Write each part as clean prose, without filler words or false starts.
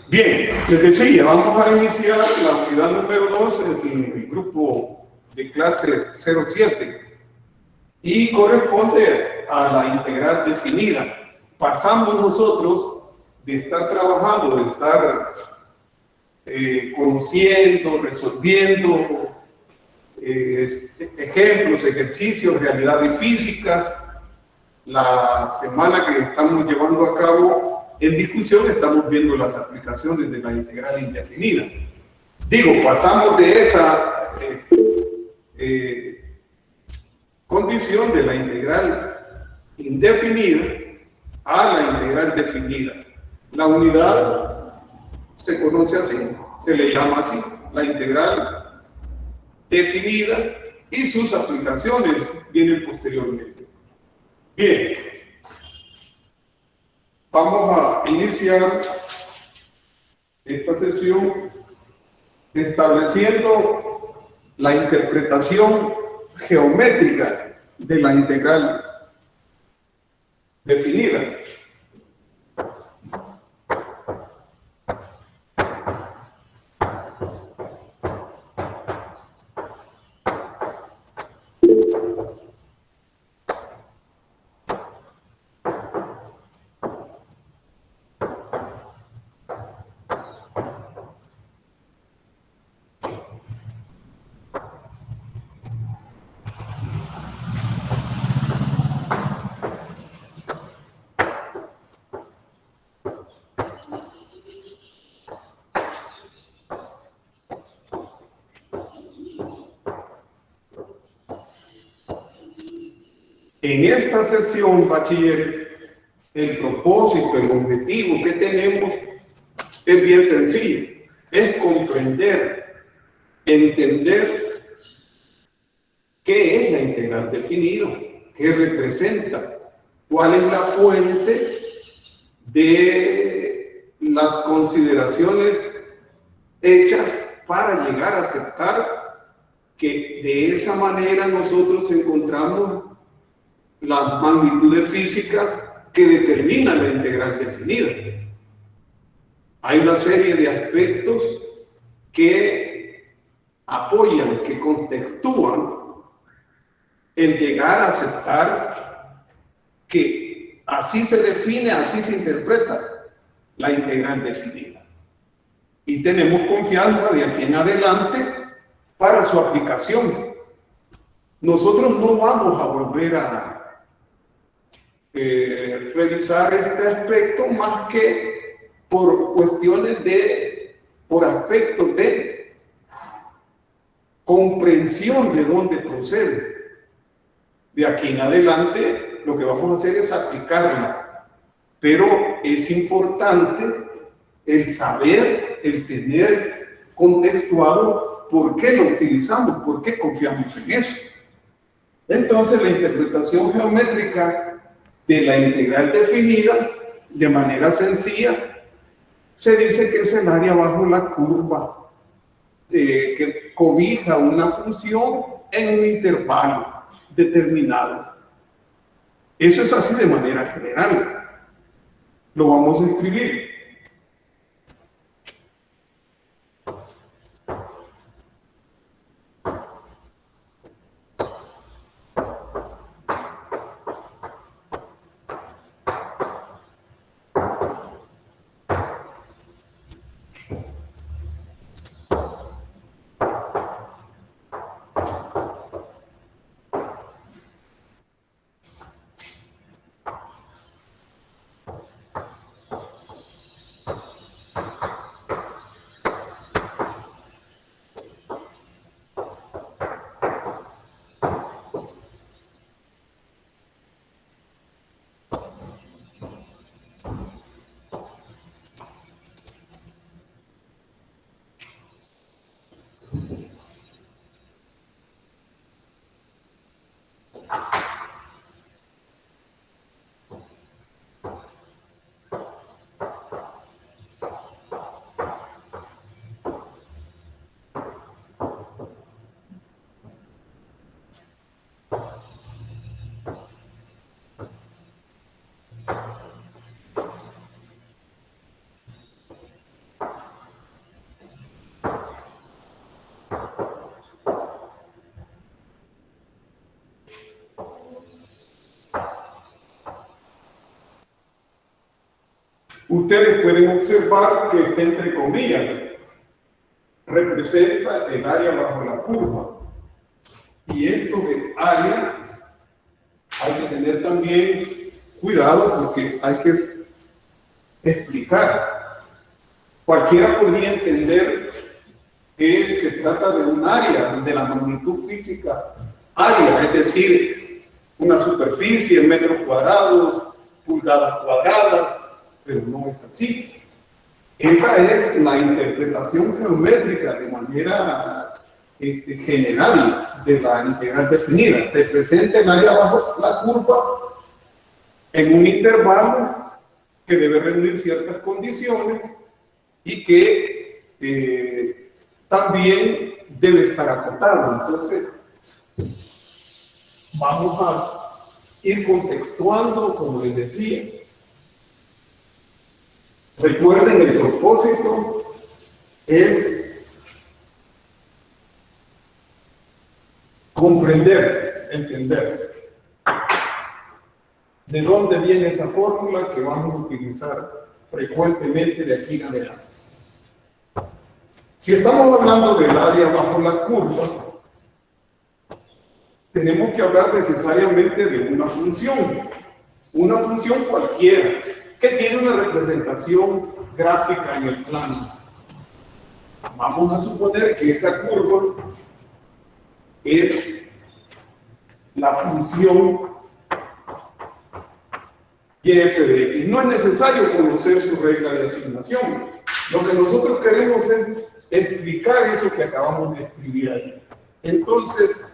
Bien, les decía, vamos a iniciar la unidad número 2 en el grupo de clase 07 y corresponde a la integral definida. Pasamos nosotros de estar trabajando, de estar conociendo, resolviendo ejemplos, ejercicios, realidades físicas. La semana que estamos llevando a cabo en discusión estamos viendo las aplicaciones de la integral indefinida. Digo, pasamos de esa condición de la integral indefinida a la integral definida. La unidad se conoce así, se le llama así, la integral definida, y sus aplicaciones vienen posteriormente. Bien, vamos a iniciar esta sesión estableciendo la interpretación geométrica de la integral definida. En esta sesión, bachilleres, el propósito, el objetivo que tenemos es bien sencillo, es comprender, entender qué es la integral definida, qué representa, cuál es la fuente de las consideraciones hechas para llegar a aceptar que de esa manera nosotros encontramos las magnitudes físicas que determinan la integral definida. Hay una serie de aspectos que apoyan, que contextúan el llegar a aceptar que así se define, así se interpreta la integral definida. Y tenemos confianza de aquí en adelante para su aplicación. Nosotros no vamos a volver a revisar este aspecto más que por cuestiones por aspectos de comprensión de dónde procede. De aquí en adelante lo que vamos a hacer es aplicarla, pero es importante el saber, el tener contextuado por qué lo utilizamos, por qué confiamos en eso. Entonces la interpretación geométrica de la integral definida de manera sencilla se dice que es el área bajo la curva que cobija una función en un intervalo determinado. Eso es así de manera general. Lo vamos a escribir. ustedes pueden observar que está entre comillas, representa el área bajo la curva. Y esto de área hay que tener también cuidado porque hay que explicar. Cualquiera podría entender que se trata de un área de la magnitud física área, es decir, una superficie en metros cuadrados, pulgadas cuadradas, pero no es así. Esa es la interpretación geométrica de manera general de la integral definida. Representa el área bajo la curva en un intervalo que debe reunir ciertas condiciones y que también debe estar acotado. Entonces, vamos a ir contextuando, como les decía. Recuerden, el propósito es comprender, entender de dónde viene esa fórmula que vamos a utilizar frecuentemente de aquí en adelante. Si estamos hablando del área bajo la curva, tenemos que hablar necesariamente de una función cualquiera, que tiene una representación gráfica en el plano. Vamos a suponer que esa curva es la función y f de x. No es necesario conocer su regla de asignación. Lo que nosotros queremos es explicar eso que acabamos de escribir ahí. Entonces,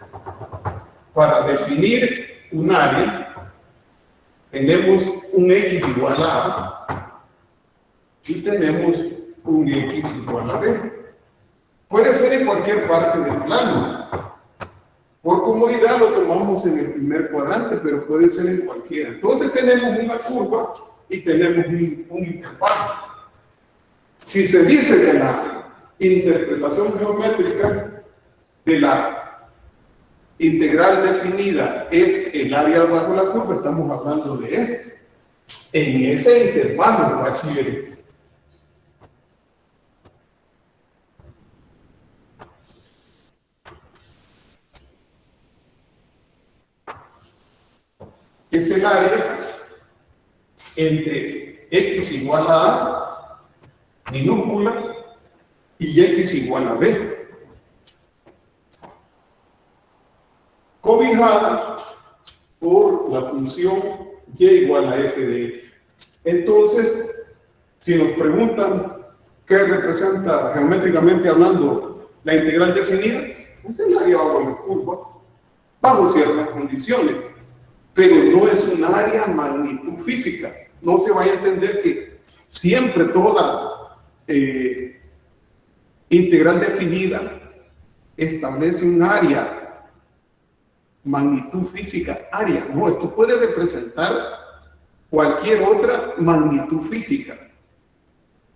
para definir un área, tenemos un x igual a A y tenemos un x igual a B. Puede ser en cualquier parte del plano. Por comodidad lo tomamos en el primer cuadrante, pero puede ser en cualquiera. Entonces tenemos una curva y tenemos un intervalo. Si se dice que la interpretación geométrica de la integral definida es el área bajo la curva, estamos hablando de esto. En ese intervalo, bachiller. Es el área entre x igual a A, minúscula, y x igual a B. Cobijada por la función y igual a f de x. Entonces, si nos preguntan qué representa geométricamente hablando la integral definida, es el área bajo la curva, bajo ciertas condiciones, pero no es un área magnitud física. No se vaya a entender que siempre toda integral definida establece un área magnitud física, área. No, esto puede representar cualquier otra magnitud física.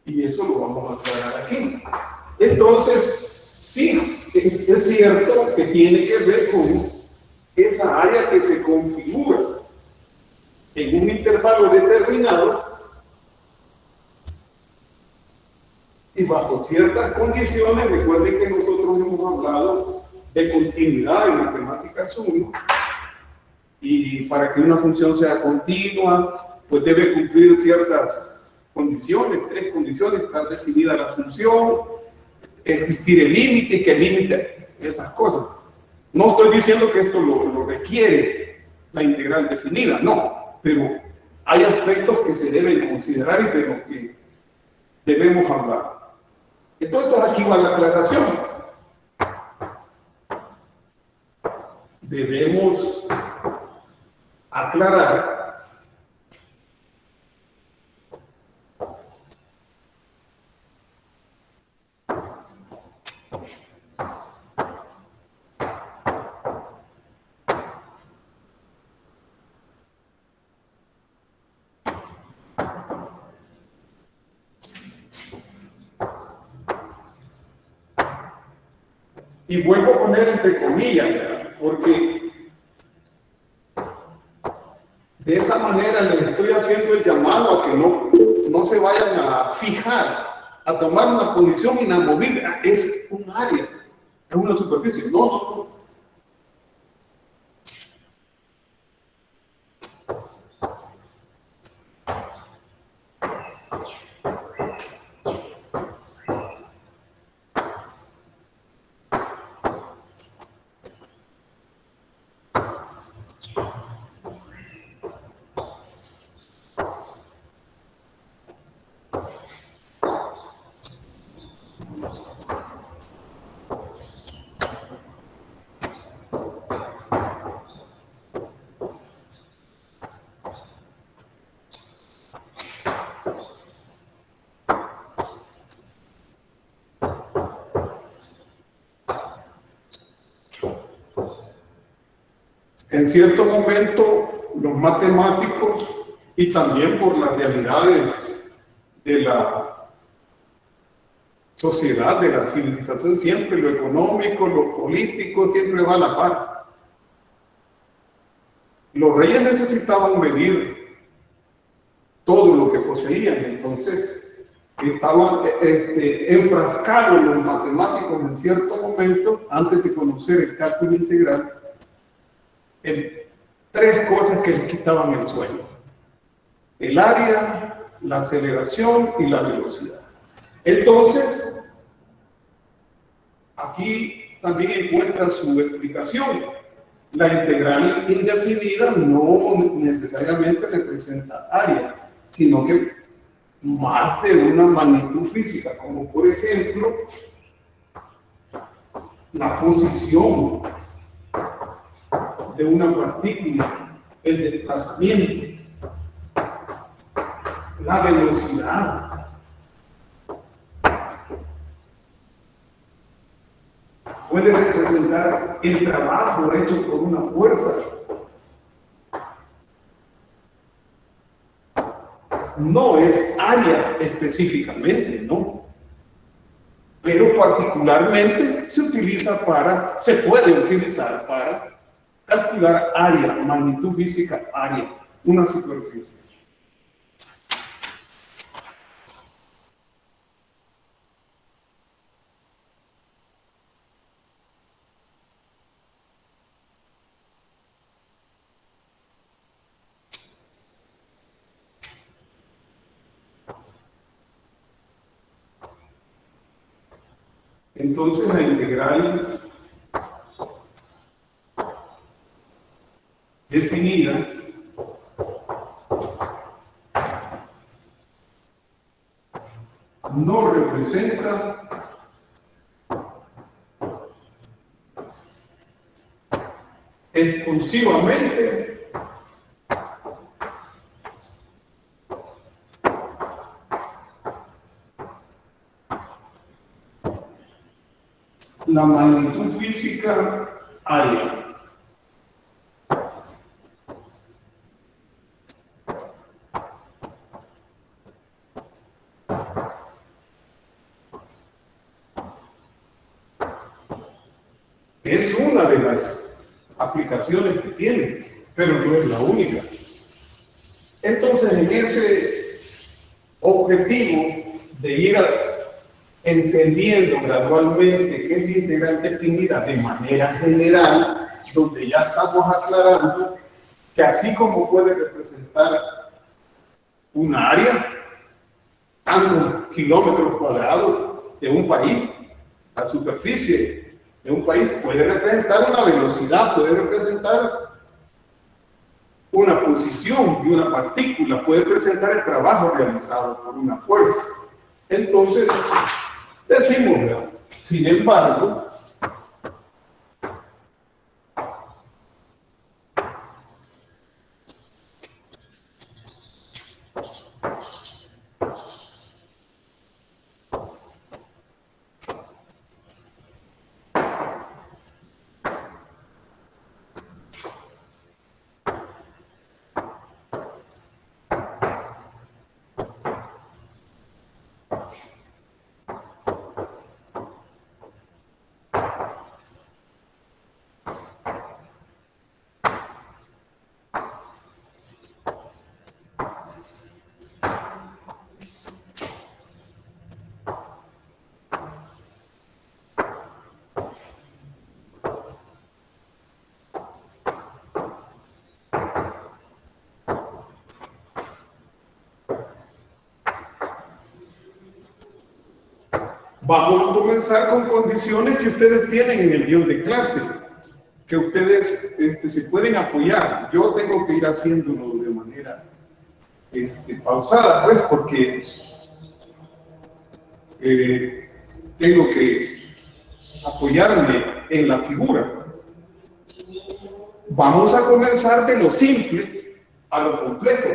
Y eso lo vamos a aclarar aquí. Entonces, sí, es cierto que tiene que ver con esa área que se configura en un intervalo determinado y bajo ciertas condiciones. Recuerden que nosotros hemos hablado de continuidad en matemáticas 1, y para que una función sea continua, pues debe cumplir ciertas condiciones, 3 condiciones: estar definida la función, existir el límite, que el límite, esas cosas. No estoy diciendo que esto lo requiere la integral definida, no, pero hay aspectos que se deben considerar y de los que debemos hablar. Entonces aquí va la aclaración. Debemos aclarar y vuelvo a poner entre comillas, ¿verdad? Porque De esa manera les estoy haciendo el llamado a que no se vayan a fijar, a tomar una posición inamovible. Es un área, es una superficie. No. En cierto momento, los matemáticos y también por las realidades de la sociedad, de la civilización, siempre lo económico, lo político, siempre va a la par. Los reyes necesitaban medir todo lo que poseían, entonces estaban enfrascados los matemáticos en cierto momento, antes de conocer el cálculo integral, en tres cosas que les quitaban el sueño: el área, la aceleración y la velocidad. Entonces, aquí también encuentra su explicación. La integral indefinida no necesariamente representa área, sino que más de una magnitud física, como por ejemplo la posición de una partícula, el desplazamiento, la velocidad. Puede representar el trabajo hecho por una fuerza. No es área específicamente, no. Pero particularmente se puede utilizar para calcular área, magnitud física, área, una superficie. Entonces la integral definida no representa exclusivamente la magnitud física área. Es una de las aplicaciones que tiene, pero no es la única. Entonces, en ese objetivo de ir entendiendo gradualmente qué es la integral definida de manera general, donde ya estamos aclarando que así como puede representar un área, tantos kilómetros cuadrados de un país, la superficie de un país puede representar una velocidad, puede representar una posición de una partícula, puede representar el trabajo realizado por una fuerza. Entonces, decimos, sin embargo, Vamos a comenzar con condiciones que ustedes tienen en el guión de clase, que ustedes se pueden apoyar. Yo tengo que ir haciéndolo de manera pausada, pues, porque tengo que apoyarme en la figura. Vamos a comenzar de lo simple a lo complejo.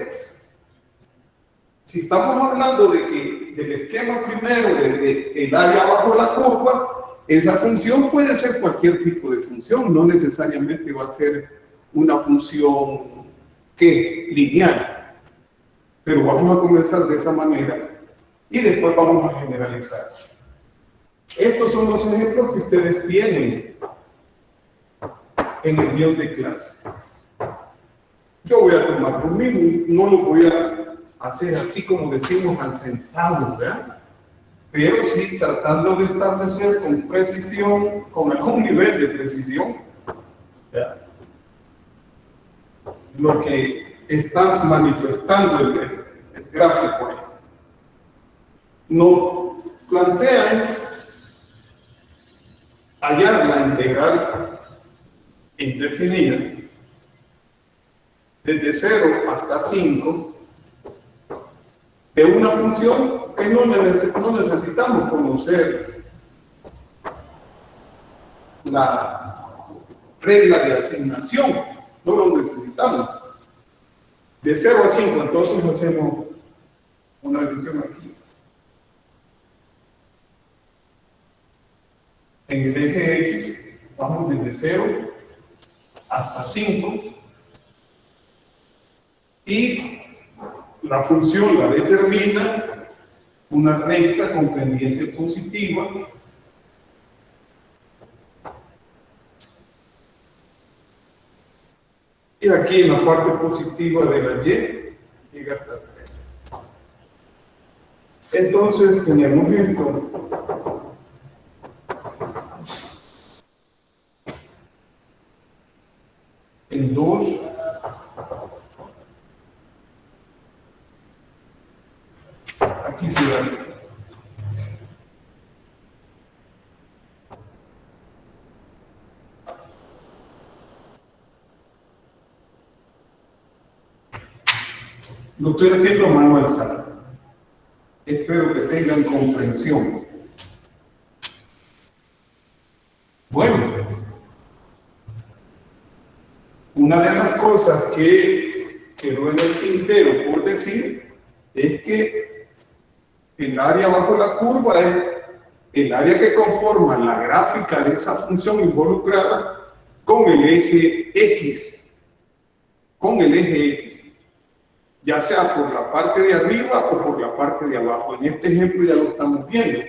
Si estamos hablando del esquema primero, del área bajo la curva, esa función puede ser cualquier tipo de función, no necesariamente va a ser una función lineal. Pero vamos a comenzar de esa manera y después vamos a generalizar. Estos son los ejemplos que ustedes tienen en el guión de clase. Yo voy a tomar lo mismo, no lo voy a hacer así como decimos al centavo, ¿verdad? Pero sí tratando de establecer con precisión, con algún nivel de precisión, ¿verdad?, lo que está manifestando el gráfico ahí. Nos plantean hallar la integral indefinida desde 0 hasta 5 de una función que no necesitamos conocer la regla de asignación, no lo necesitamos. De 0 a 5, entonces hacemos una división aquí. En el eje X vamos desde 0 hasta 5 y la función la determina una recta con pendiente positiva y aquí en la parte positiva de la Y llega hasta 3. Entonces tenemos esto. En 2 aquí se da lo estoy haciendo mano alzada. Espero que tengan comprensión. Bueno, una de las cosas que quedó en el tintero por decir es que el área bajo la curva es el área que conforma la gráfica de esa función involucrada con el eje X. Con el eje X. Ya sea por la parte de arriba o por la parte de abajo. En este ejemplo ya lo estamos viendo.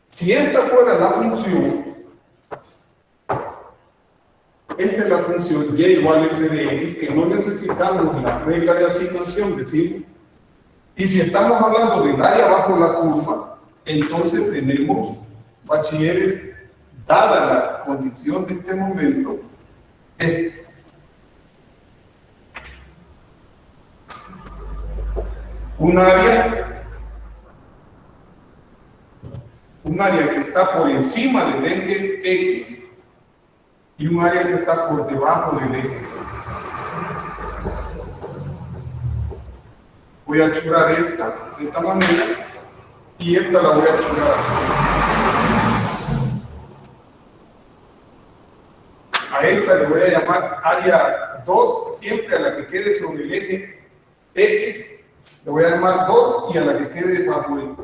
Si esta fuera la función, esta es la función y igual a f de x, que no necesitamos la regla de asignación, decimos. Y si estamos hablando del área bajo la curva, entonces tenemos, bachilleres, dada la condición de este momento, un área que está por encima del eje X y un área que está por debajo del eje X. Voy a churar esta de esta manera y esta la voy a churar. A esta le voy a llamar área 2, siempre a la que quede sobre el eje X. Le voy a llamar 2 y a la que quede bajo el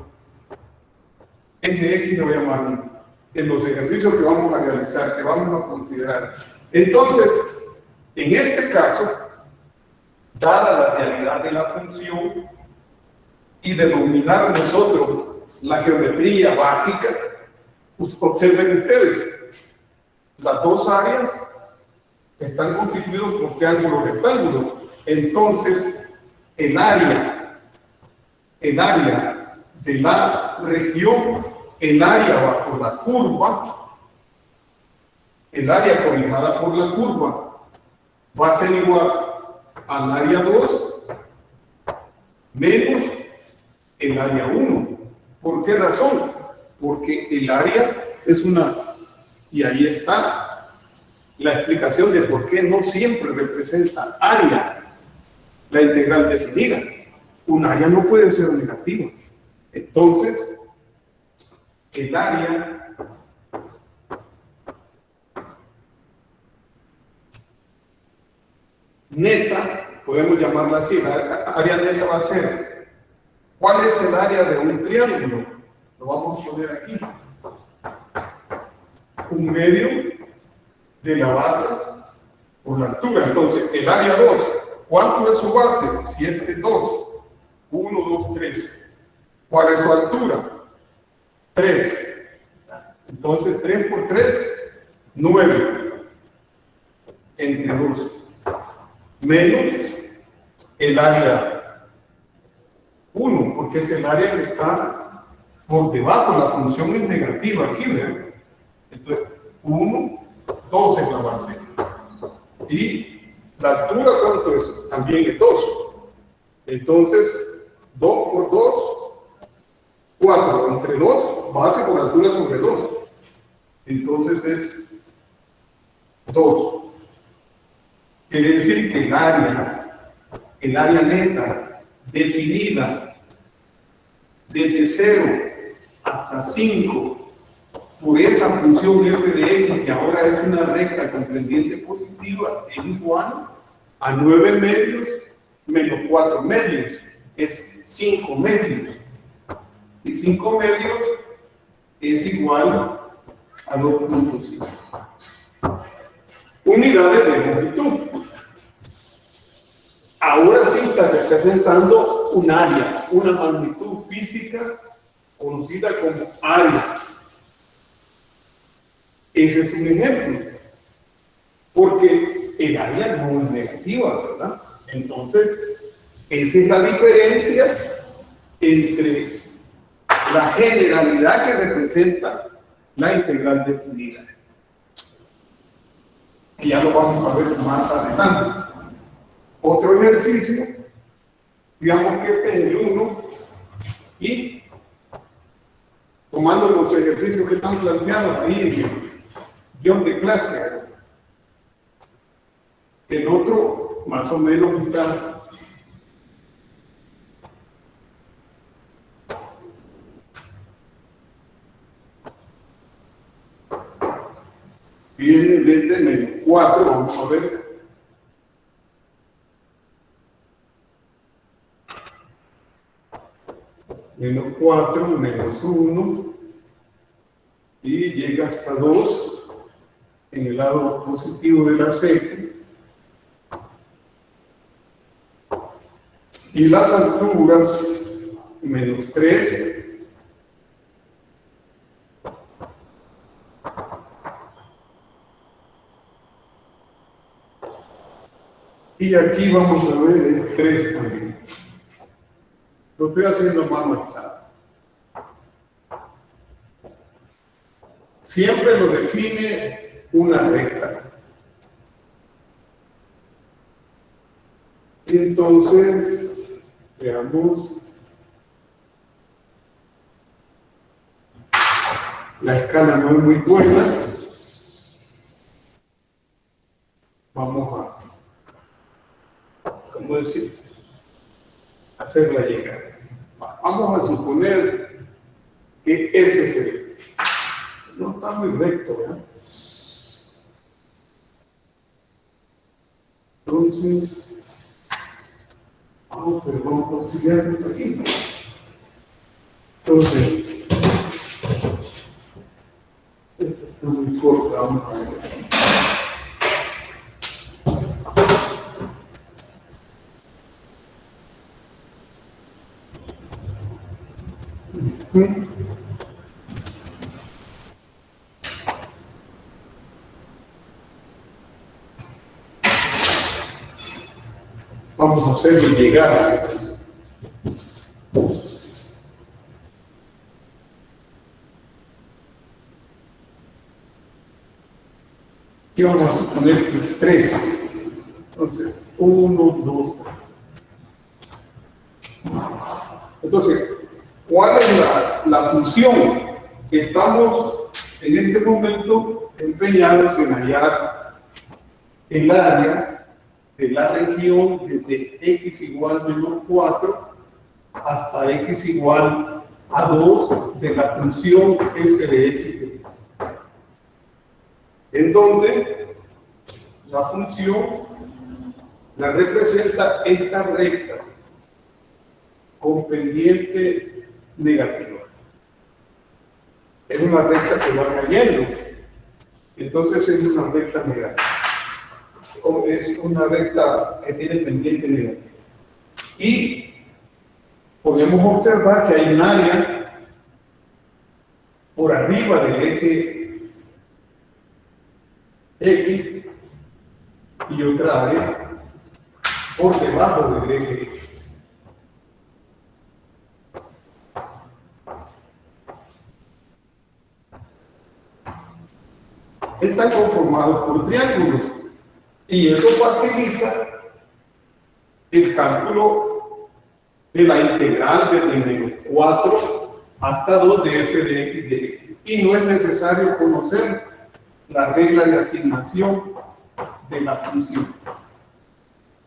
eje X le voy a llamar 1. En los ejercicios que vamos a realizar, que vamos a considerar. Entonces, en este caso, dada la realidad de la función y de dominar nosotros la geometría básica, observen ustedes, las dos áreas están constituidas por triángulo rectángulo. Entonces, el área de la región, el área bajo la curva, el área cobijada por la curva, va a ser igual al área 2 menos el área 1. ¿Por qué razón? Porque el área es una, y ahí está la explicación de por qué no siempre representa área la integral definida. Un área no puede ser negativa. Entonces, el área neta, podemos llamarla así, la área neta va a ser, ¿cuál es el área de un triángulo? Lo vamos a poner aquí. Un medio de la base por la altura. Entonces, el área 2, ¿cuánto es su base? Si este es 2, 1, 2, 3. ¿Cuál es su altura? 3. Entonces, 3 por 3, 9. Entre 2. Menos el área 1, porque es el área que está por debajo. La función es negativa aquí, ¿ven? Entonces, 1, 2 es la base. Y la altura, ¿cuánto es? También es 2. Entonces, 2 por 2, 4. Entre 2, base por altura sobre 2. Entonces es 2. Quiere decir que el área neta definida desde 0 hasta 5 por esa función f de x, que ahora es una recta con pendiente positiva, es igual a 9 medios menos 4 medios, es 5 medios. Y 5 medios es igual a 2.5 unidades de longitud. Ahora sí está representando un área, una magnitud física conocida como área. Ese es un ejemplo, porque el área no es negativa, ¿verdad? Entonces, esa es la diferencia entre la generalidad que representa la integral definida, que ya lo vamos a ver más adelante. Otro ejercicio, digamos que este es el 1, y tomando los ejercicios que están planteados ahí en el guión de clase, el otro más o menos está viene desde menos 4, vamos a ver. Menos 4, menos 1, y llega hasta 2 en el lado positivo de la serie. Y las alturas, menos 3, y aquí vamos a ver es 3 también. Lo estoy haciendo más matizado. Siempre lo define una recta. Entonces, veamos. La escala no es muy buena. Vamos a, ¿cómo decir? Hacerla llegar. Vamos a suponer que ese es el. No está muy recto, ¿verdad? Entonces, pero vamos a auxiliar por aquí. Entonces, esto está muy corto, vamos a ver. Vamos a hacerlo llegar. Y vamos a poner que es 3. Entonces, 1, 2, 3. Entonces, ¿Cuál es la función? Estamos en este momento empeñados en hallar el área de la región desde x igual menos 4 hasta x igual a 2 de la función f de x, en donde la función la representa esta recta con pendiente negativa. Es una recta que va cayendo, entonces es una recta negativa. Es una recta que tiene pendiente negativa. Y podemos observar que hay un área por arriba del eje X y otra área por debajo del eje X. Están conformados por triángulos y eso facilita el cálculo de la integral desde menos 4 hasta 2 de f de x de x. Y no es necesario conocer la regla de asignación de la función.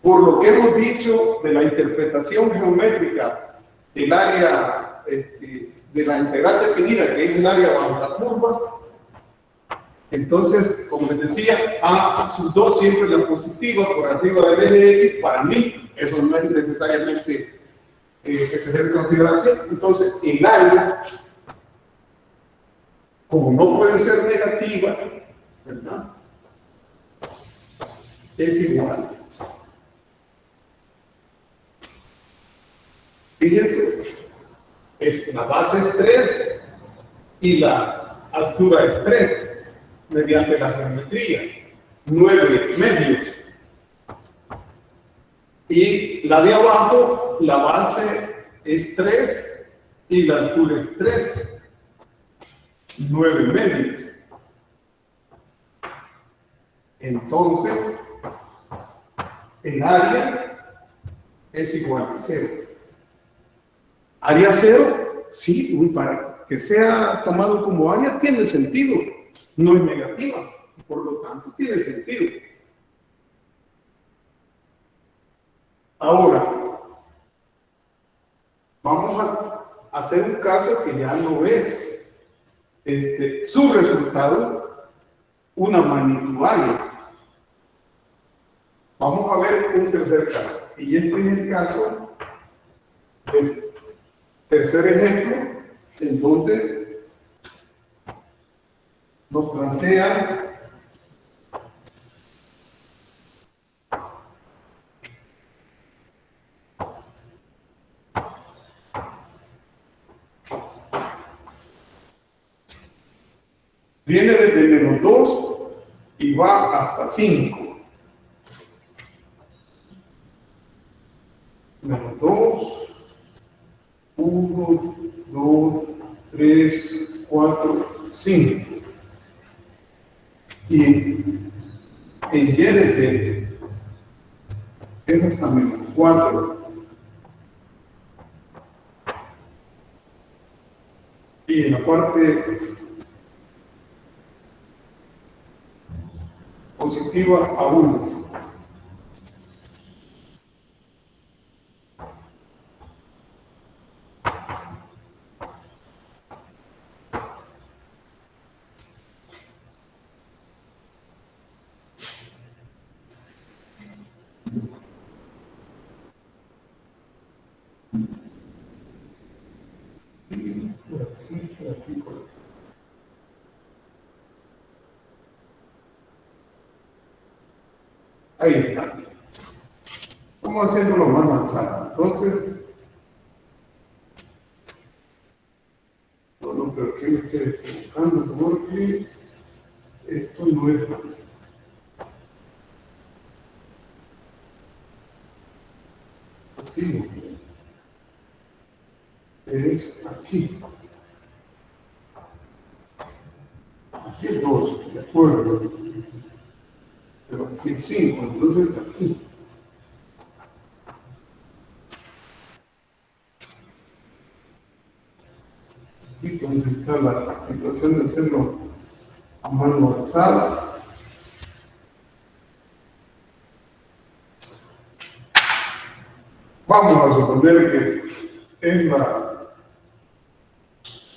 Por lo que hemos dicho de la interpretación geométrica del área de la integral definida, que es el área bajo la curva, entonces, como les decía, a sub 2 siempre la positiva por arriba del eje X. Para mí, eso no es necesariamente que se debe consideración. Entonces, el área, como no puede ser negativa, ¿verdad?, es igual. Fíjense, la base es 3 y la altura es 3 mediante la geometría, 9 medios. Y la de abajo, la base es 3 y la altura es 3, 9 medios. Entonces, el área es igual a 0. Área 0, sí, para que sea tomado como área tiene sentido, no es negativa, por lo tanto tiene sentido. Ahora, vamos a hacer un caso que ya no es su resultado, una magnitud área. Vamos a ver un tercer caso, y este es el caso del tercer ejemplo, en donde nos plantea viene desde menos 2 y va hasta 5. Menos 2, 1, 2, 3, 4, 5. Y en Y de t es hasta menos 4. Y en la parte positiva a 1. Ahí está. Vamos haciéndolo más avanzado. Entonces, no, pero aquí me estoy equivocando porque esto no es así. Es aquí. Aquí es 2, de acuerdo. Pero aquí es 5, entonces aquí. Y como está la situación de hacerlo a mano alzada. Vamos a suponer que es la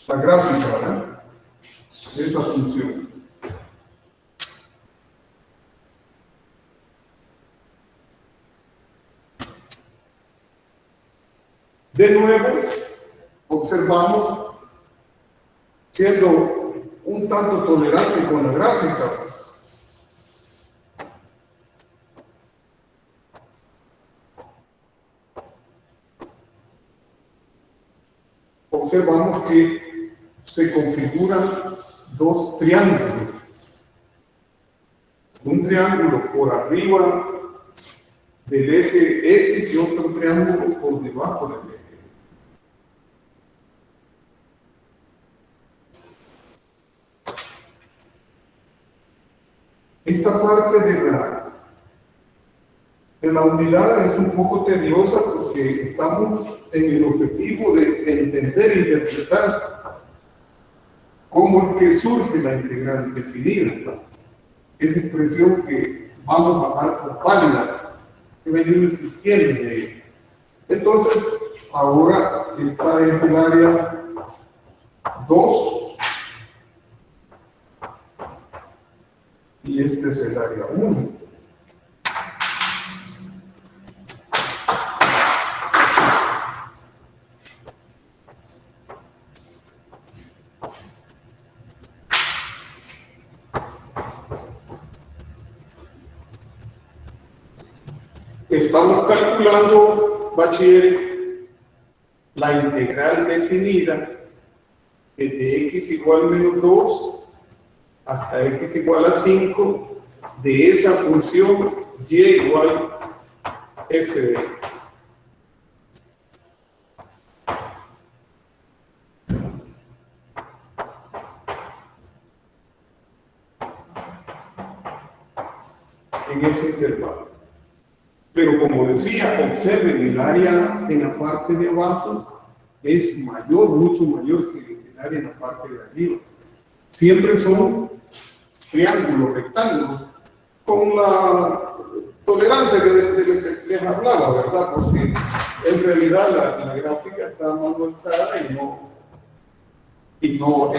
gráfica, ¿verdad?, de esa función. De nuevo, observamos, siendo un tanto tolerante con la gráfica, observamos que se configuran dos triángulos. Un triángulo por arriba del eje X y otro triángulo por debajo del eje. Esta parte de la unidad es un poco tediosa porque estamos en el objetivo de entender e interpretar cómo es que surge la integral definida. Esa expresión que vamos a dar por válida, que venimos insistiendo de ella. Entonces, ahora esta es el área 2 y este es el área 1. Estamos calculando, bachiller, la integral definida desde x igual a menos 2 hasta x igual a 5 de esa función y igual f de x. En ese intervalo. Pero como decía, observen, el área en la parte de abajo es mayor, mucho mayor que el área en la parte de arriba. Siempre son triángulos, rectángulos, con la tolerancia que les hablaba, ¿verdad? Porque en realidad la gráfica está más avanzada y no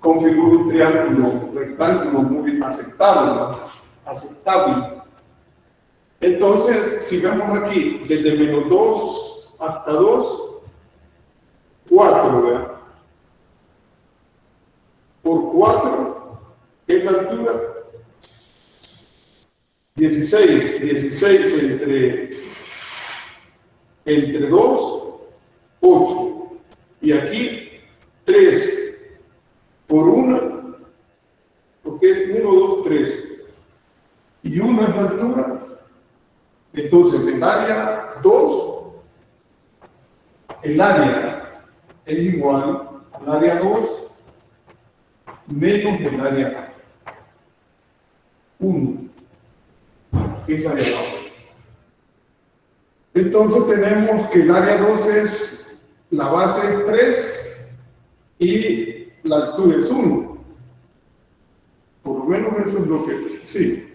configura un triángulo rectángulo muy aceptable. Entonces, si vemos aquí, desde menos 2 hasta 2, 4, ¿verdad? Por 4 es la altura 16 entre 2, 8. Y aquí 3 por 1, porque es 1, 2, 3. Y 1 es la altura. Entonces, el área 2, el área es igual al área 2 menos el área 1, que es la de abajo. Entonces tenemos que el área 2 es, la base es 3 y la altura es 1. Por lo menos eso es lo que, sí.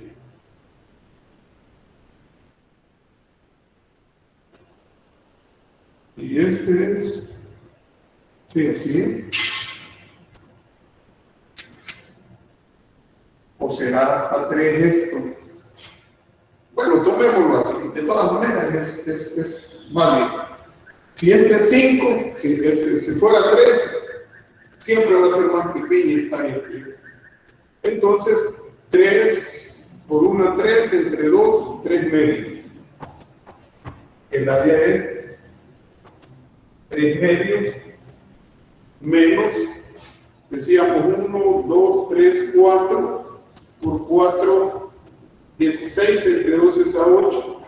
Y este es, sí, así. O será hasta 3 esto. Bueno, tomémoslo así. De todas maneras es válido. Si este es 5, si fuera 3, siempre va a ser más pequeña esta área. Entonces, 3 por 1, 3, entre 2, 3 medios. El área es 3 medios menos, decíamos 1, 2, 3, 4, por 4, 16, entre 2 es a 8.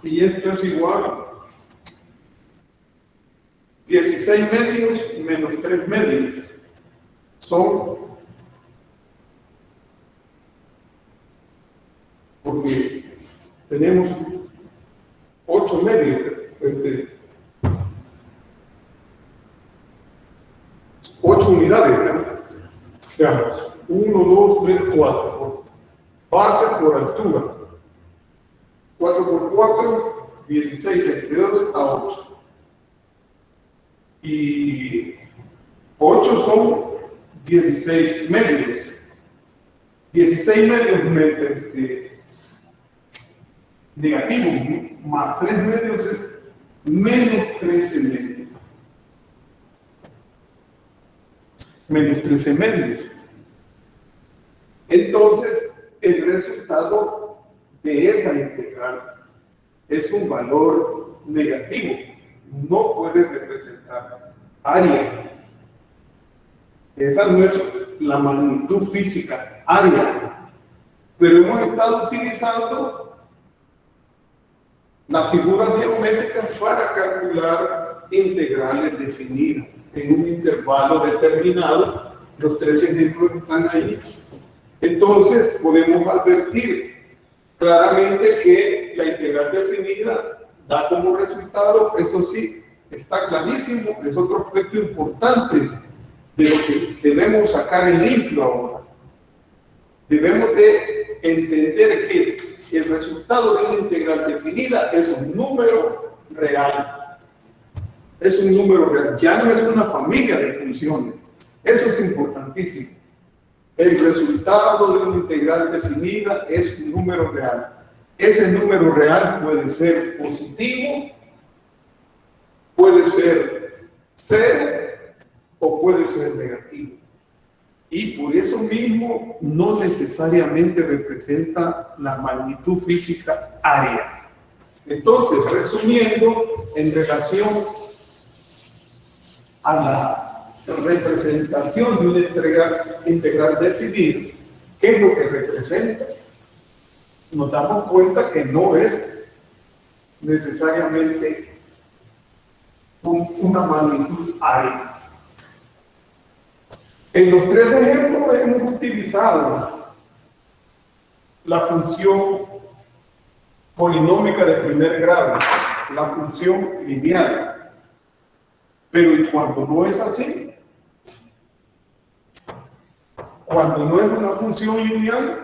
Y esto es igual 16 medios menos 3 medios. Son, porque tenemos 8 medios, base por altura. 4 por 4, 16 entre 2 a 8. Y 8 son 16 medios. 16 medios negativos más 3 medios es menos 13 medios. Menos 13 medios. Entonces, el resultado de esa integral es un valor negativo. No puede representar área. Esa no es la magnitud física, área. Pero hemos estado utilizando las figuras geométricas para calcular integrales definidas en un intervalo determinado. Los 3 ejemplos están ahí. Entonces, podemos advertir claramente que la integral definida da como resultado, eso sí, está clarísimo, es otro aspecto importante de lo que debemos sacar en limpio ahora. Debemos de entender que el resultado de una integral definida es un número real. Es un número real, ya no es una familia de funciones. Eso es importantísimo. El resultado de una integral definida es un número real. Ese número real puede ser positivo, puede ser 0 o puede ser negativo. Y por eso mismo no necesariamente representa la magnitud física área. Entonces, resumiendo, en relación a la representación de una integral definida, ¿qué es lo que representa? Nos damos cuenta que no es necesariamente una magnitud área. En los 3 ejemplos hemos utilizado la función polinómica de primer grado, la función lineal. Pero ¿y cuando no es así? Cuando no es una función lineal,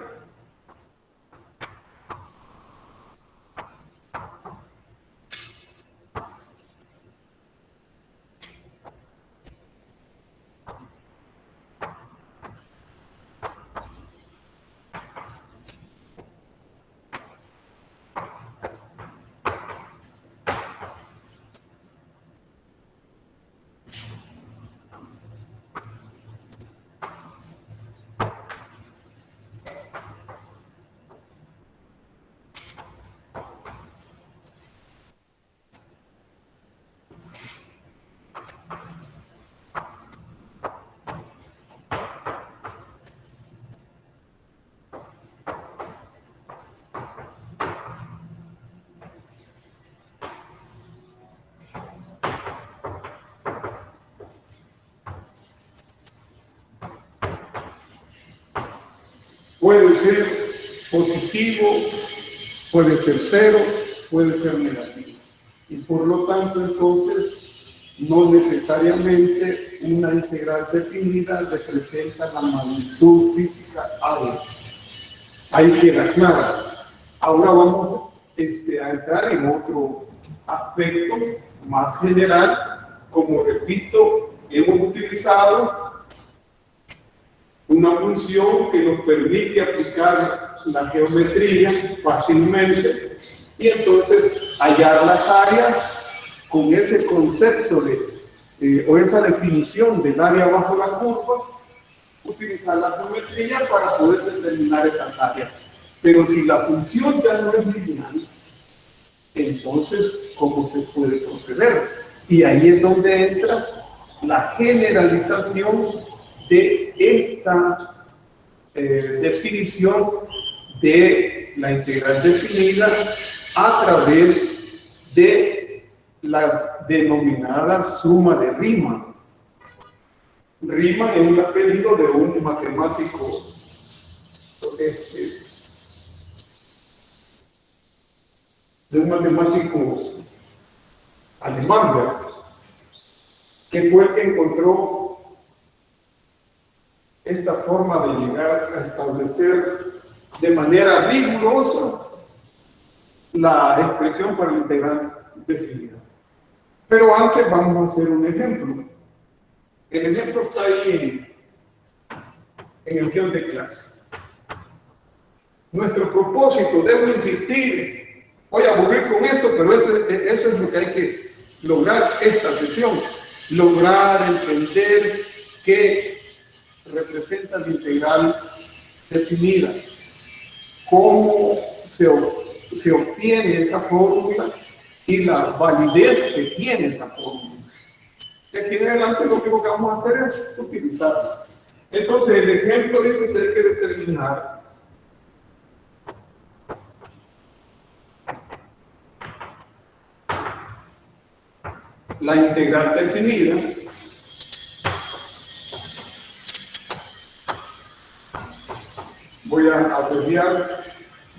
puede ser positivo, puede ser 0, puede ser negativo. Y por lo tanto, entonces, no necesariamente una integral definida representa la magnitud física área. Ahí queda claro. Ahora vamos a entrar en otro aspecto más general. Como repito, hemos utilizado una función que nos permite aplicar la geometría fácilmente y entonces hallar las áreas con ese concepto o esa definición del área bajo la curva, utilizar la geometría para poder determinar esas áreas. Pero si la función ya no es lineal, entonces, ¿cómo se puede proceder? Y ahí es donde entra la generalización de esta definición de la integral definida a través de la denominada suma de Riemann. Riemann es un apellido de un matemático alemán, ¿verdad? Que fue el que encontró esta forma de llegar a establecer de manera rigurosa la expresión para la integral definida. Pero antes vamos a hacer un ejemplo. El ejemplo está ahí en el guión de clase. Nuestro propósito, debo insistir, voy a volver con esto, pero eso es lo que hay que lograr esta sesión. Lograr entender qué representa la integral definida, cómo se obtiene esa fórmula y la validez que tiene esa fórmula. De aquí en adelante lo único que vamos a hacer es utilizarla. Entonces el ejemplo dice que hay que determinar la integral definida voy a abreviar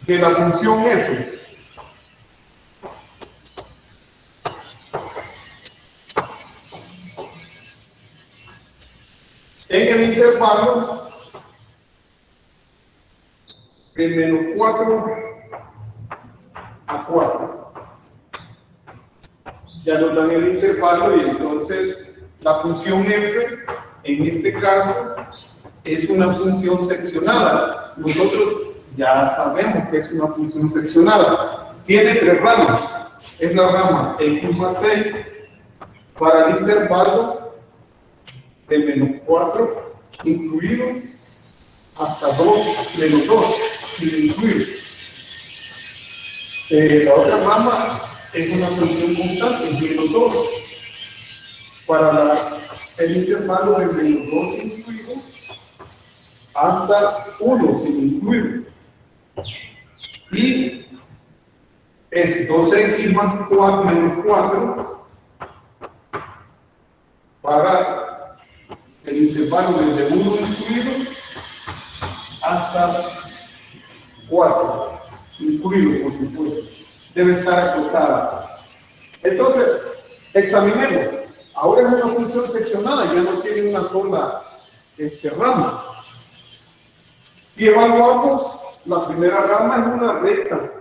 de la función f en el intervalo de menos 4 a 4. Ya nos dan el intervalo y entonces la función f, en este caso, es una función seccionada. Nosotros ya sabemos que es una función seccionada. Tiene 3 ramas. Es la rama x más 6 para el intervalo de menos 4, incluido hasta 2, menos 2, sin incluir. La otra rama es una función constante, menos 2, para el intervalo de menos 2 incluido hasta 1 sin incluir. Y es 2x más 4 menos 4 para el intervalo desde 1 incluido hasta 4 incluido, por supuesto. Debe estar acotada. Entonces, examinemos. Ahora es una función seccionada, ya no tiene una sola rama. Si evaluamos, la primera rama es una recta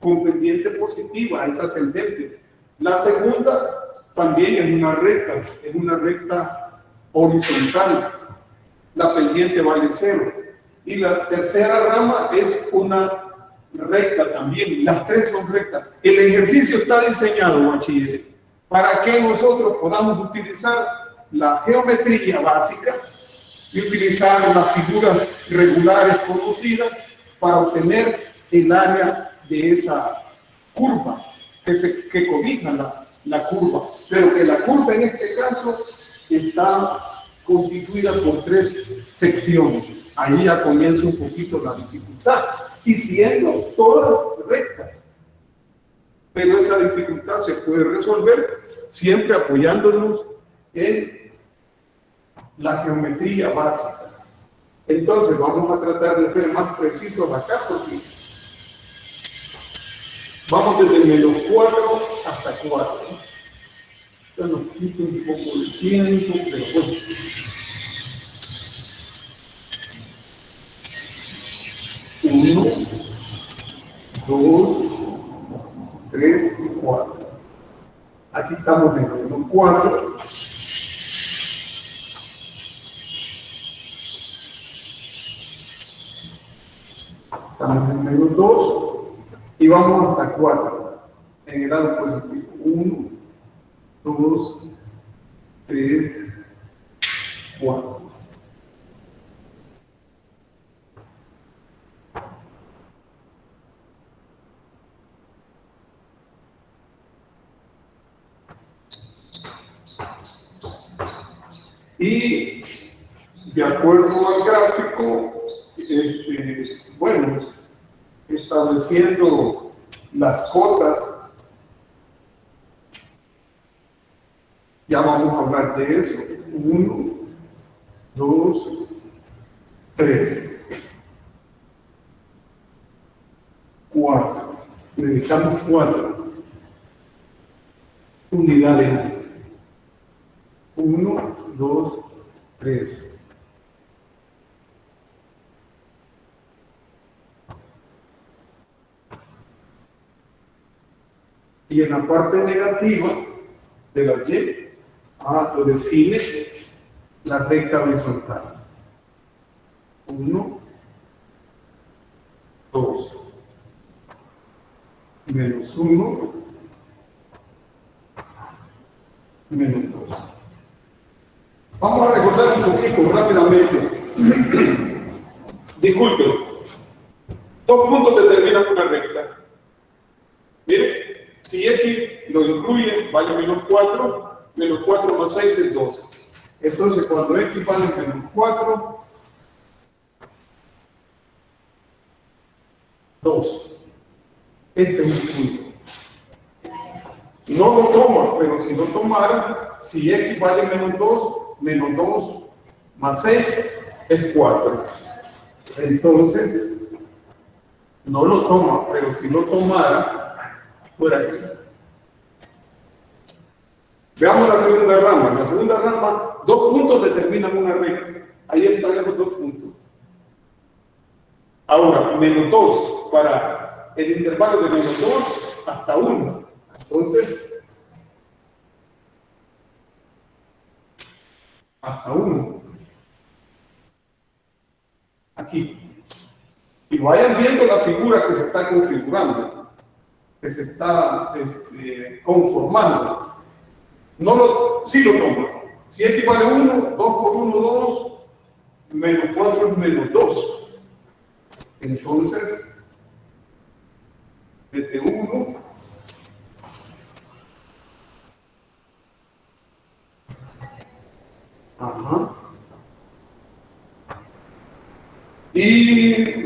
con pendiente positiva, es ascendente. La segunda también es una recta horizontal. La pendiente vale 0. Y la tercera rama es una recta también. Las 3 son rectas. El ejercicio está diseñado, bachilleres, para que nosotros podamos utilizar la geometría básica y utilizar las figuras regulares conocidas para obtener el área de esa curva que cobija la curva, pero que la curva en este caso está constituida por 3 secciones. Ahí ya comienza un poquito la dificultad, y siendo todas rectas. Pero esa dificultad se puede resolver siempre apoyándonos en la geometría básica. Entonces vamos a tratar de ser más precisos acá, porque vamos desde menos 4 hasta 4. Esto nos quita un poco de tiempo, pero bueno. Uno, 2, 3 y 4. Aquí estamos en menos 4. Estamos en menos 2 y vamos hasta 4 en el lado positivo. 1, 2, 3, 4. Y de acuerdo al gráfico, bueno, estableciendo las cotas, ya vamos a hablar de eso. 1, 2, 3, 4. Necesitamos 4 unidades. 1, 2, 3. Y en la parte negativa de la Y, lo define la recta horizontal. 1, 2, menos 1, menos 2. Vamos a recordar un poquito rápidamente. Disculpen, 2 puntos determinan una recta. Miren, si X lo incluye, vale menos 4 más 6 es 12. Entonces, cuando X vale menos 4, 2. Este es un punto. No lo toma, pero si lo tomara, si X vale menos 2 más 6 es 4. Entonces, no lo toma, pero si lo tomara, por aquí. Veamos la segunda rama. En la segunda rama, 2 puntos determinan una recta. Ahí están los 2 puntos. Ahora, menos 2 para el intervalo de menos 2 hasta 1. Entonces, hasta 1. Aquí. Y vayan viendo la figura que se está configurando, que se está conformando. Sí lo toma. Si X vale 1, 2 por 1, 2, menos 4 es menos 2. Entonces, desde 1 y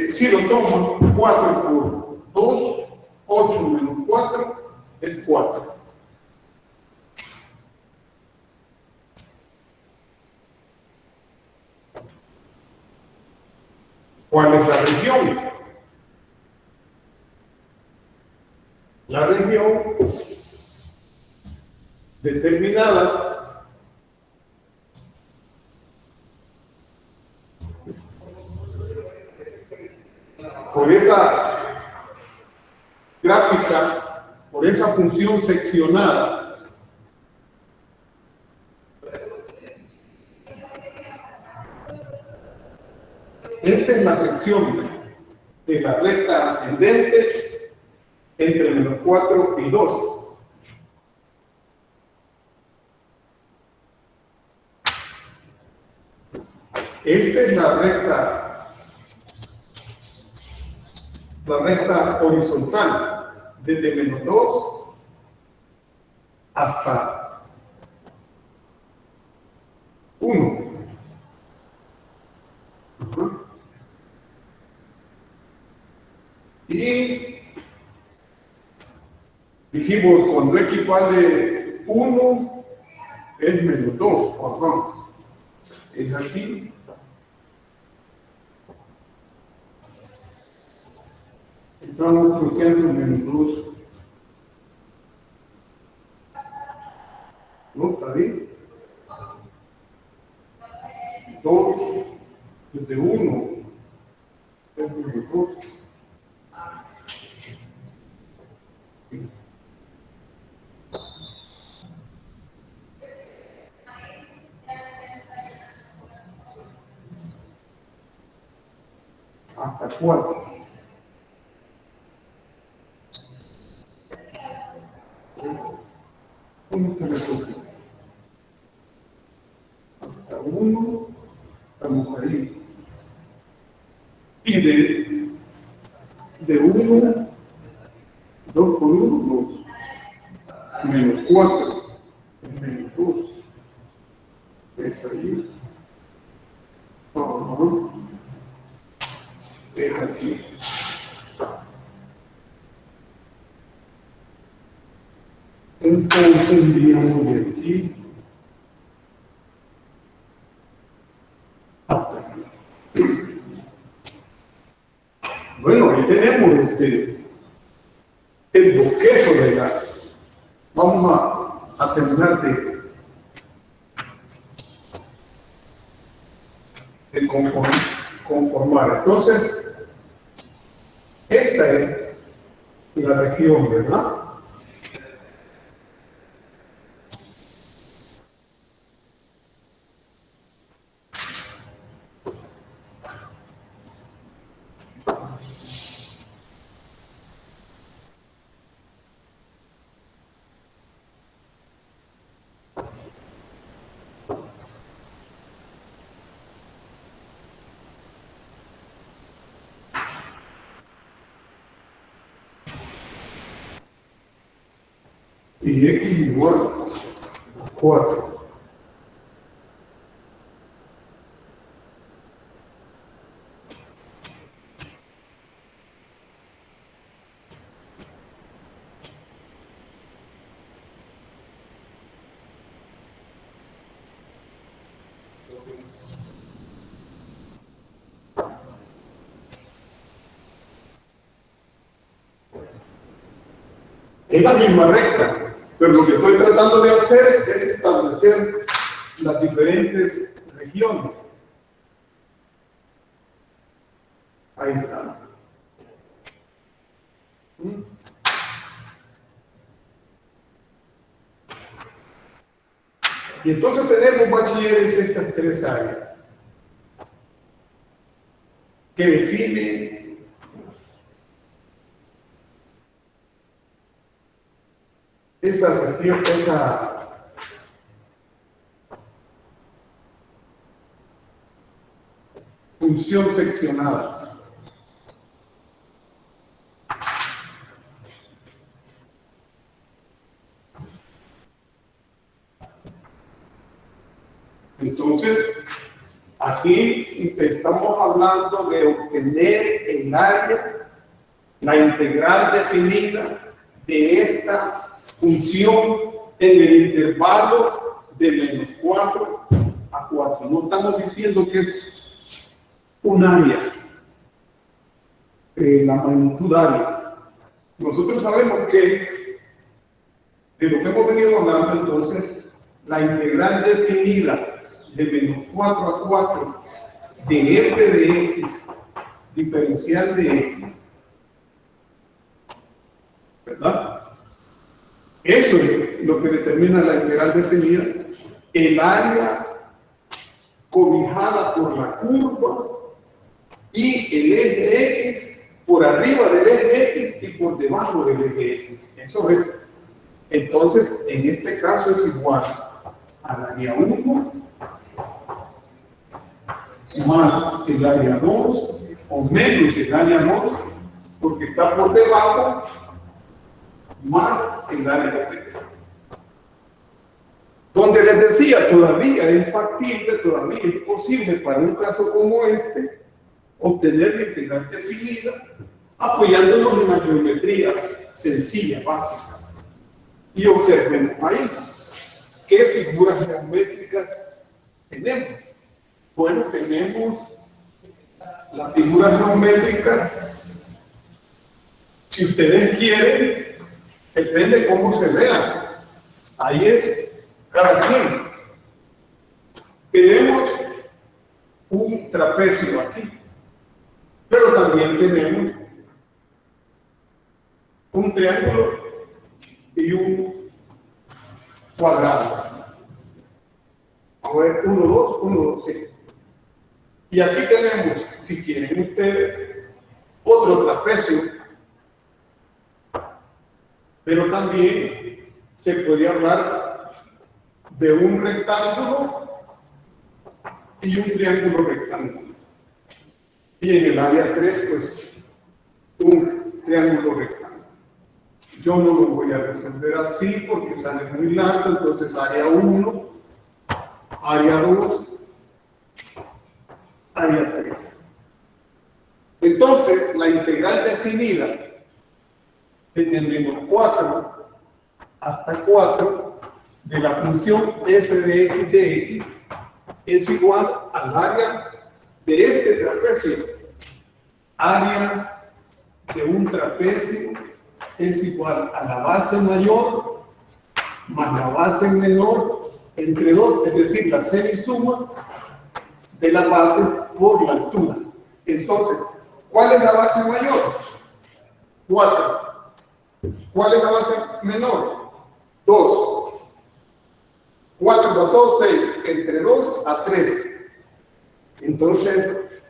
si lo tomo 4 por 2, 8 menos 4 es 4. ¿Cuál es la región? La región determinada por esa gráfica, por esa función seccionada, esta es la sección de la recta ascendente entre menos 4 y 2. Esta es la recta horizontal, desde menos 2 hasta 1. Y dijimos, cuando X vale 1, es menos 2. Es aquí. Estamos bloqueando menos 2. ¿No? ¿Está bien? 2 desde 1 es menos 2. Hasta 4. Hasta 1 estamos ahí. Y de 1, 2 por 1, 2. Menos 4. Menos 2. Es ahí. Es aquí. Entonces iríamos de aquí hasta aquí. Bueno, ahí tenemos el boquezo de la. Vamos a terminar de conformar. Entonces, esta es la región, ¿verdad? y x igual a 4. Es la misma recta, pero lo que estoy tratando de hacer es establecer las diferentes regiones. Ahí está. Y entonces tenemos, bachilleres, estas tres áreas que definen esa región, esa función seccionada. Entonces, aquí estamos hablando de obtener el área, la integral definida de esta función en el intervalo de menos 4 a 4. No estamos diciendo que es un área, la magnitud área. Nosotros sabemos que de lo que hemos venido hablando, entonces, la integral definida de menos 4 a 4 de f de x diferencial de x, ¿verdad? Eso es lo que determina la integral definida, el área cobijada por la curva y el eje x por arriba del eje x y por debajo del eje x. Eso es. Entonces, en este caso es igual al área 1 más el área 2 o menos el área 2 porque está por debajo más el área 3. Donde les decía, todavía es factible, todavía es posible para un caso como este obtener la integral definida apoyándonos en la geometría sencilla, básica. Y observemos ahí qué figuras geométricas tenemos. Bueno, tenemos las figuras geométricas, si ustedes quieren, depende cómo se vean. Ahí es cada quien. Tenemos un trapecio aquí, pero también tenemos un triángulo y un cuadrado. A ver, 1, 2, 1, 2, sí. Y aquí tenemos, si quieren ustedes, otro trapecio, pero también se puede hablar de un rectángulo y un triángulo rectángulo. Y en el área 3, pues, un triángulo rectángulo. Yo no lo voy a resolver así porque sale muy largo, entonces área 1, área 2, área 3. Entonces, la integral definida desde menos 4 hasta 4 de la función f de x es igual al área de este trapecio. Área de un trapecio es igual a la base mayor más la base menor entre 2, es decir, la serie suma de la base por la altura. Entonces, ¿cuál es la base mayor? 4. ¿Cuál es la base menor? 2. 4 más 2, 6. Entre 2 a 3. Entonces,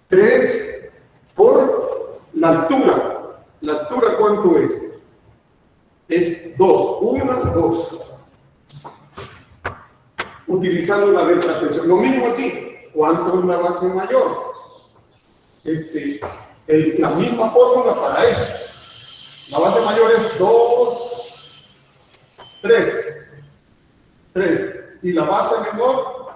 3 por la altura. ¿La altura cuánto es? Es 2. 1, 2. Utilizando la del trapecio. Lo mismo aquí. ¿Cuánto es la base mayor? La misma fórmula para eso. La base mayor es 2 3. Y la base menor,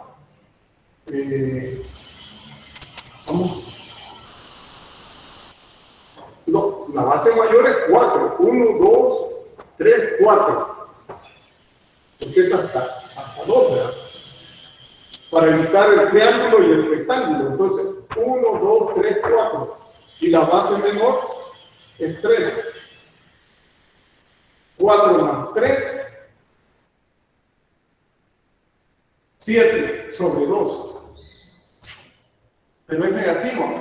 no, la base mayor es 4. 1, 2, 3, 4. Porque es hasta 2, ¿verdad? Para evitar el triángulo y el rectángulo. Entonces, 1, 2, 3, 4. Y la base menor es 3. 4 más 3, 7 sobre 2. Pero es negativo.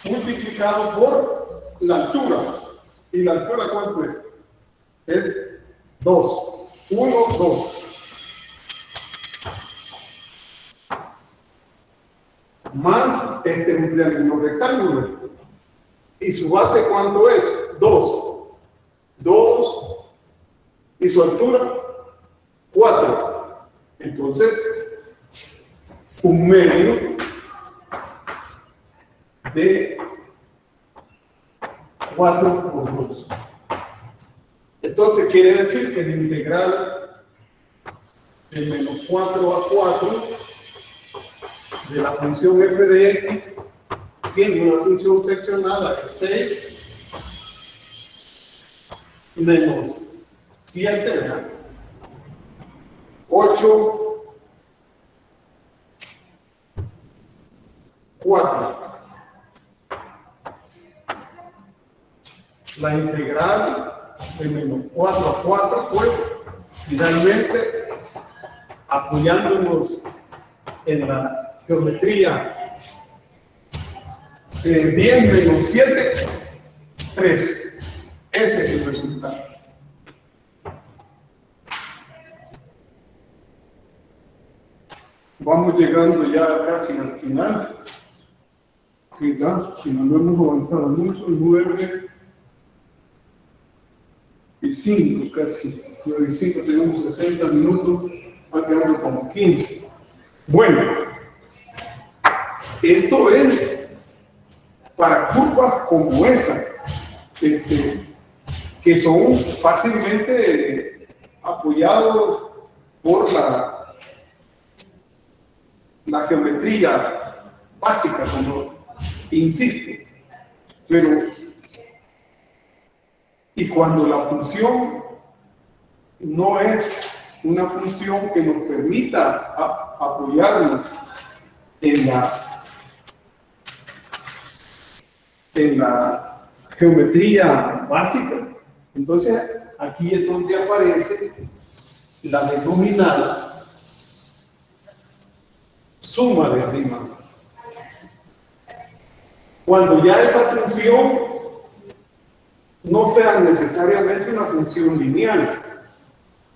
Multiplicado por la altura. ¿Y la altura cuánto es? Es 2. 1, 2. Más este es un triángulo rectángulo. ¿Y su base cuánto es? 2. 2. ¿Y su altura? 4. Entonces, un medio de 4 por 2. Entonces quiere decir que el integral de menos 4 a 4 de la función f de x, siendo una función seccionada, es 6 menos 7, ¿verdad? 8, 4. La integral de menos 4 a 4, pues, finalmente, apoyándonos en la geometría 10 menos 7, 3. Ese es el resultado. Vamos llegando ya casi al final. Si no hemos avanzado mucho, 9 y 5 casi. 9 y 5 tenemos 60 minutos, va quedando como 15. Bueno, esto es para curvas como esa, que son fácilmente apoyados por la geometría básica, como insisto. Pero, y cuando la función no es una función que nos permita apoyarnos en la geometría básica, entonces aquí es donde aparece la denominada suma de Riemann. Cuando ya esa función no sea necesariamente una función lineal,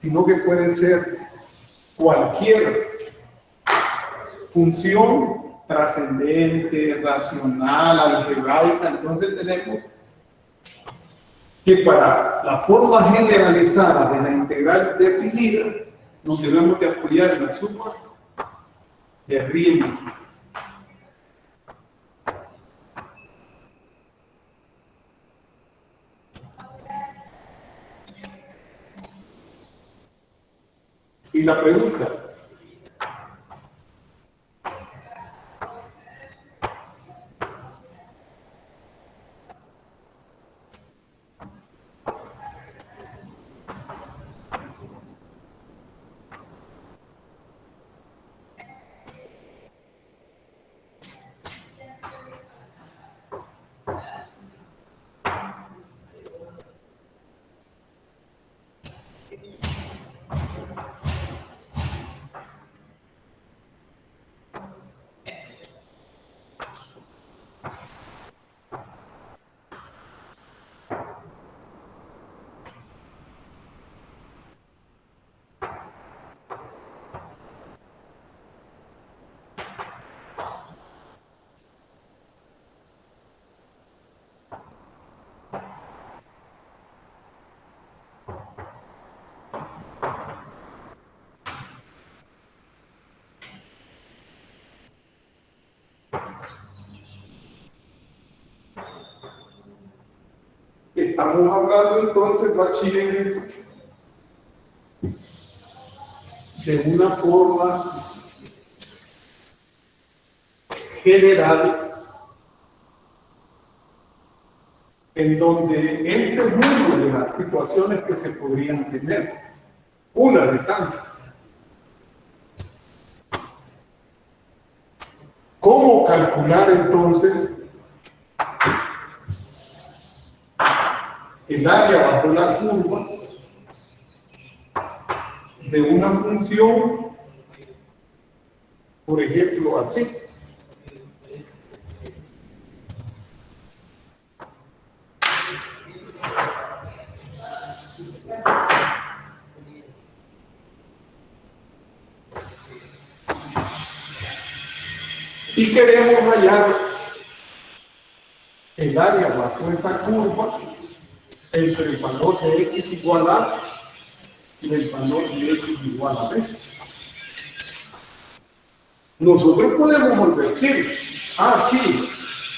sino que puede ser cualquier función trascendente, racional, algebraica. Entonces tenemos que para la forma generalizada de la integral definida, nos debemos de apoyar en la suma de Riemann. Y la pregunta: Estamos hablando entonces, bachilleres, de una forma general en donde este es una de las situaciones que se podrían tener, una de tantas. ¿Cómo calcular entonces el área bajo la curva de una función, por ejemplo, así? Y queremos hallar el área bajo esa curva entre el valor de x igual a y el valor de x igual a b. Nosotros podemos advertir, sí,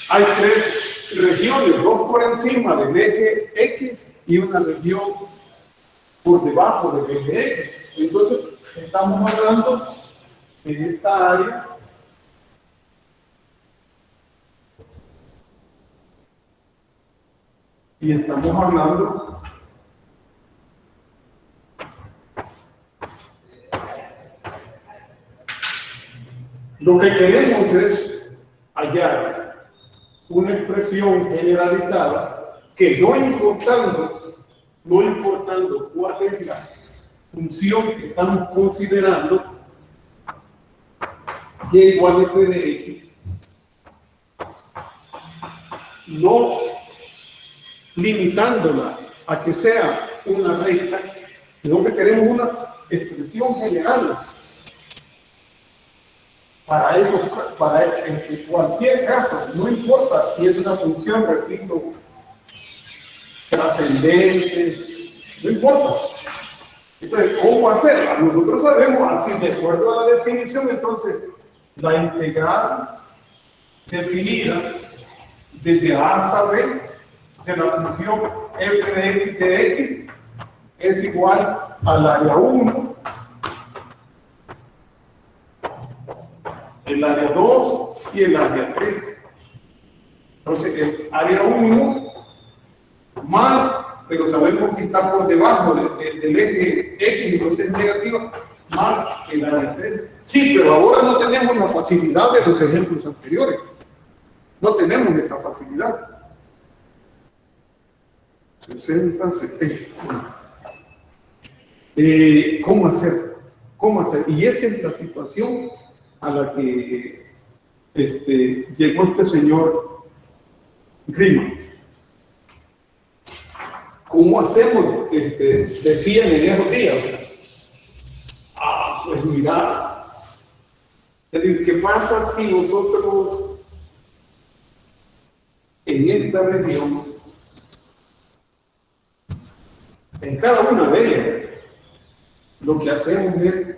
hay tres regiones, dos por encima del eje x y una región por debajo del eje x. Entonces, estamos hablando de esta área y estamos hablando lo que queremos es hallar una expresión generalizada que no importando cuál es la función que estamos considerando, y igual a f de x, no limitándola a que sea una recta, sino que queremos una expresión general para eso, en cualquier caso, no importa si es una función, repito, trascendente, no importa. Entonces, ¿cómo hacerla? Nosotros sabemos, así de acuerdo a la definición, entonces, la integral definida desde A hasta B de la función f de x es igual al área 1, el área 2 y el área 3. Entonces es área 1 más, pero sabemos que está por debajo del eje x, entonces es negativa, más el área 3. Sí, pero ahora no tenemos la facilidad de los ejemplos anteriores. No tenemos esa facilidad. 60, 70. ¿Cómo hacer? ¿Cómo hacer? Y esa es la situación a la que llegó este señor Riemann. ¿Cómo hacemos? Decían en esos días. Pues mira, ¿qué pasa si nosotros en esta región, en cada una de ellas, lo que hacemos es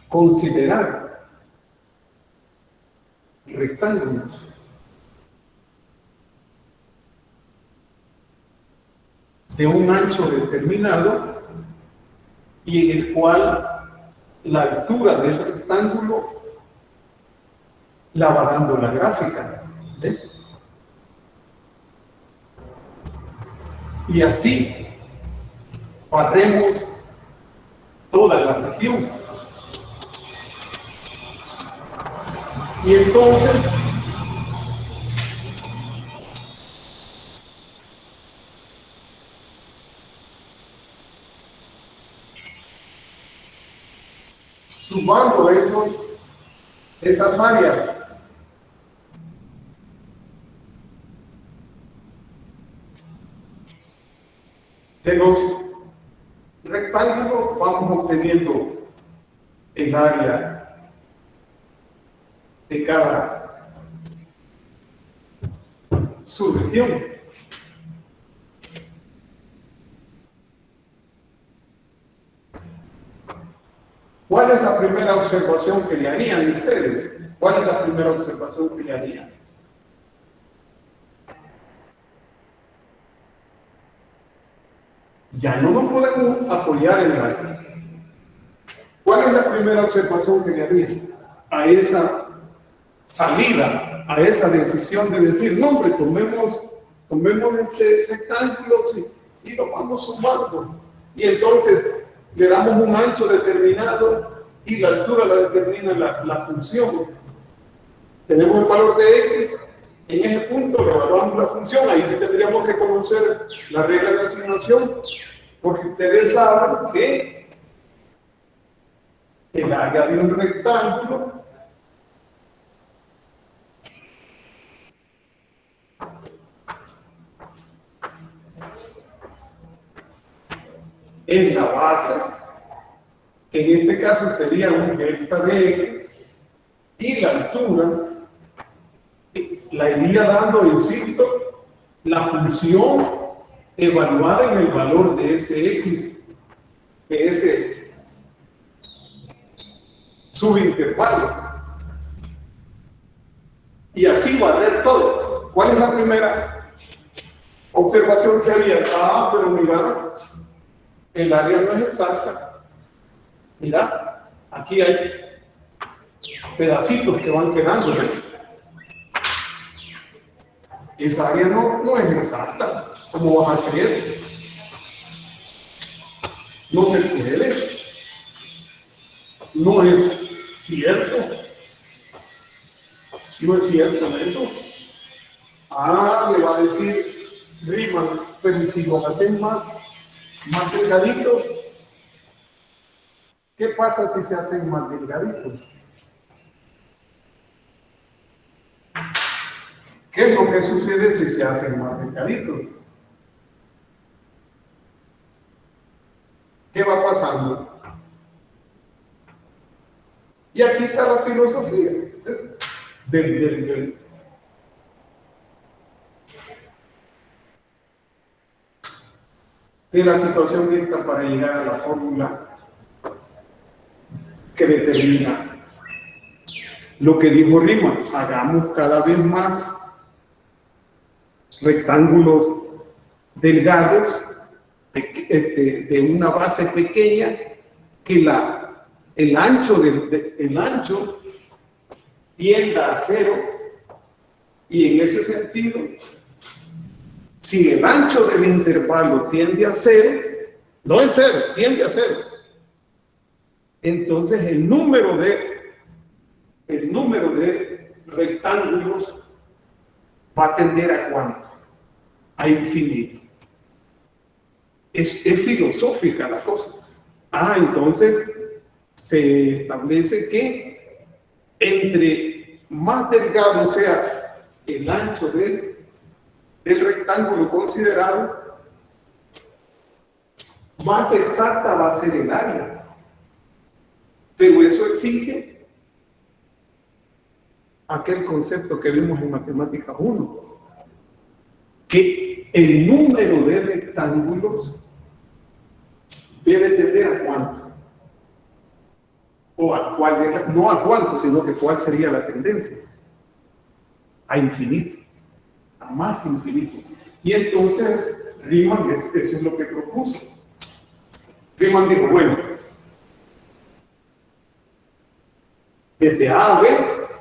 considerar rectángulos de un ancho determinado y en el cual la altura del rectángulo la va dando la gráfica, ¿ve? Y así barremos toda la región. Y entonces sumando esas áreas de los rectángulos, vamos obteniendo el área de cada subregión. ¿Cuál es la primera observación que le harían ustedes? ¿Cuál es la primera observación que le harían? ya no nos podemos apoyar en las. ¿Cuál es la primera observación que le haría a esa salida, a esa decisión de decir, no hombre, tomemos este rectángulo y lo vamos sumando? Y entonces le damos un ancho determinado y la altura la determina la función. Tenemos el valor de x, en ese punto le evaluamos la función, ahí sí tendríamos que conocer la regla de asignación, porque ustedes saben que el área de un rectángulo es la base, que en este caso sería un delta de x, y la altura la iría dando, insisto, la función evaluada en el valor de ese x, que es ese subintervalo. Y así barrer todo. ¿Cuál es la primera observación que haría? Ah, pero mira, el área no es exacta. Mira, aquí hay pedacitos que van quedando. Esa área no es exacta. ¿Cómo vas a creer? No se puede. No es cierto. No es cierto eso. Ah, le va a decir Riemann, pero si lo hacen más delgaditos, ¿qué pasa si se hacen más delgaditos? ¿Qué es lo que sucede si se hacen más delgaditos? ¿Qué va pasando? Y aquí está la filosofía de la situación esta para llegar a la fórmula que determina lo que dijo Riemann: hagamos cada vez más rectángulos delgados de una base pequeña, que el ancho tienda a cero, y en ese sentido, si el ancho del intervalo tiende a cero, no es cero, tiende a cero, entonces el número de rectángulos va a tender a ¿cuánto? A infinito. Es filosófica la cosa. Entonces se establece que entre más delgado sea el ancho del rectángulo considerado, más exacta va a ser el área. Pero eso exige aquel concepto que vimos en Matemáticas 1, que el número de rectángulos debe tender a ¿cuánto? O a cuál, no a cuánto, sino que cuál sería la tendencia. A infinito, a más infinito. Y entonces Riemann, eso es lo que propuso. Riemann dijo, bueno, desde A a B,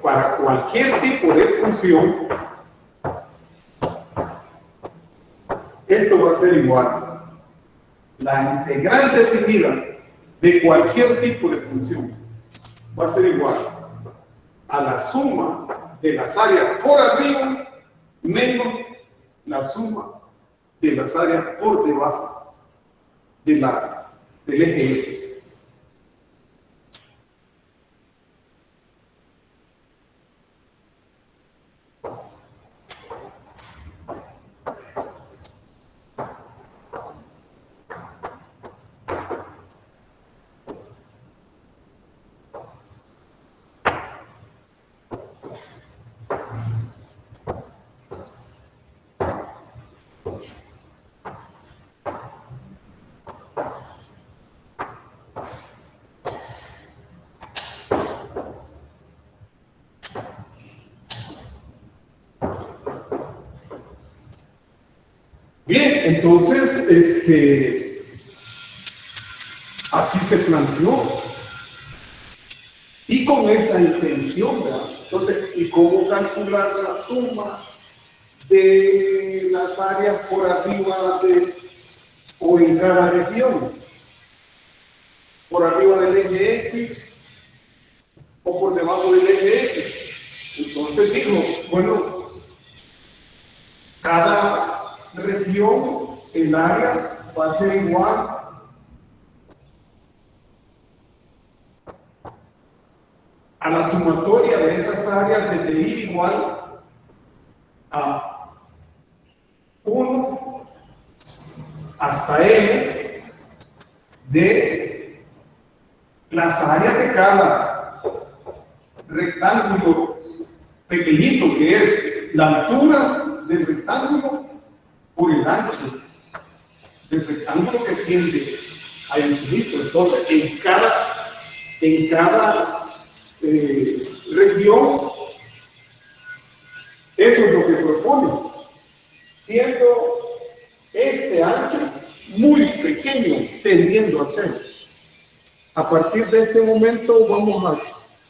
para cualquier tipo de función, esto va a ser igual. La integral definida de cualquier tipo de función va a ser igual a la suma de las áreas por arriba menos la suma de las áreas por debajo del eje X. Bien, entonces, así se planteó. Y con esa intención, ¿verdad? Entonces, ¿y cómo calcular la suma de las áreas por arriba o en cada región? ¿Por arriba del eje X o por debajo del eje X? Entonces dijo, bueno, cada región, el área va a ser igual a la sumatoria de esas áreas desde I igual a 1 hasta M de las áreas de cada rectángulo pequeñito, que es la altura del rectángulo por el ancho del rectángulo que tiende a infinito. Entonces, en cada región, eso es lo que propone, siendo este ancho muy pequeño, tendiendo a ser. A partir de este momento vamos a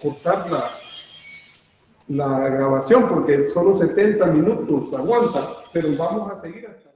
cortar la grabación porque solo 70 minutos aguanta, pero vamos a seguir hasta